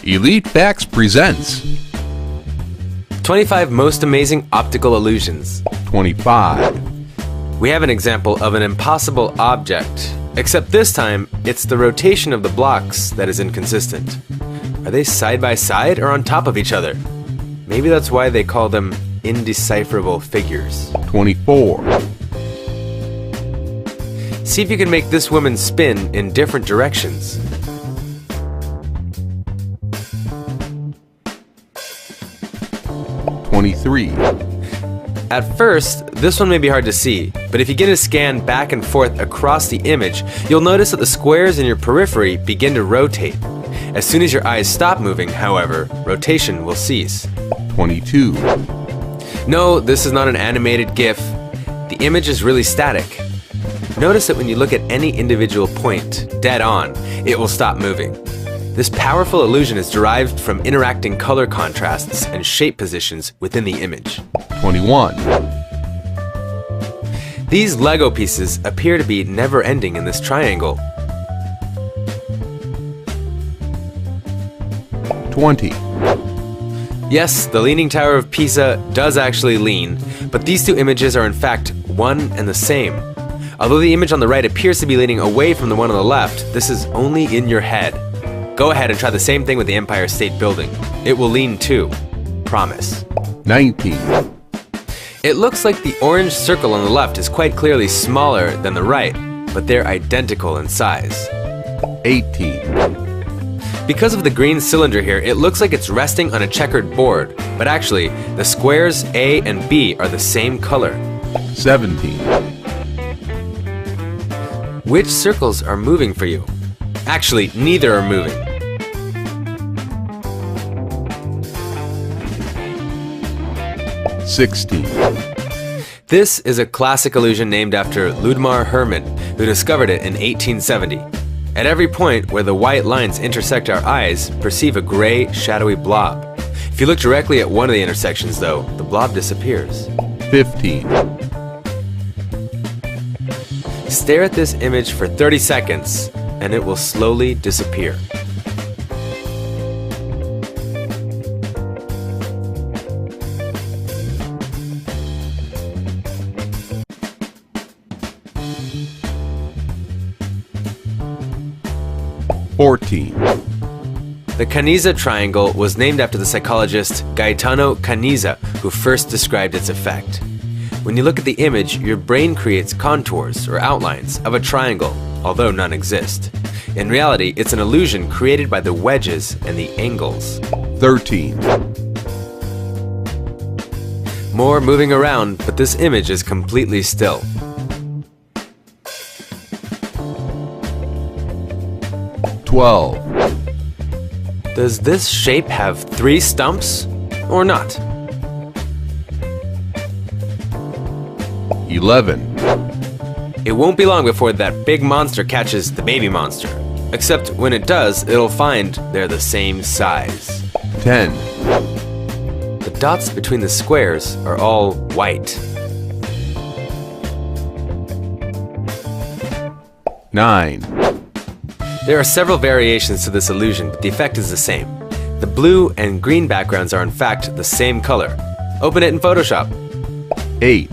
Elite Facts presents 25 Most Amazing Optical Illusions. 25. We have an example of an impossible object, except this time it's the rotation of the blocks that is inconsistent. Are they side by side or on top of each other? Maybe that's why they call them indecipherable figures. 24. See if you can make this woman spin in different directions. 23. At first, this one may be hard to see, but if you get a scan back and forth across the image, you'll notice that the squares in your periphery begin to rotate. As soon as your eyes stop moving, however, rotation will cease. 22. No, this is not an animated GIF. The image is really static. Notice that when you look at any individual point dead on, it will stop moving. This powerful illusion is derived from interacting color contrasts and shape positions within the image. 21. These Lego pieces appear to be never-ending in this triangle. 20. Yes, the Leaning Tower of Pisa does actually lean, but these two images are in fact one and the same. Although the image on the right appears to be leaning away from the one on the left, this is only in your head. Go ahead and try the same thing with the Empire State Building. It will lean too. Promise. 19. It looks like the orange circle on the left is quite clearly smaller than the right, but they're identical in size. 18. Because of the green cylinder here, it looks like it's resting on a checkered board, but actually, the squares A and B are the same color. 17. Which circles are moving for you? Actually, neither are moving. 16. This is a classic illusion named after Ludmar Hermann, who discovered it in 1870. At every point where the white lines intersect our eyes, perceive a gray, shadowy blob. If you look directly at one of the intersections, though, the blob disappears. 15. Stare at this image for 30 seconds, and it will slowly disappear. The Caniza triangle was named after the psychologist Gaetano Caniza, who first described its effect. When you look at the image, your brain creates contours or outlines of a triangle, although none exist. In reality, it's an illusion created by the wedges and the angles. 13. More moving around, but this image is completely still. 12. Does this shape have 3 stumps or not? 11. It won't be long before that big monster catches the baby monster. Except when it does, it'll find they're the same size. 10. The dots between the squares are all white. 9. There are several variations to this illusion, but the effect is the same. The blue and green backgrounds are in fact the same color. Open it in Photoshop. 8.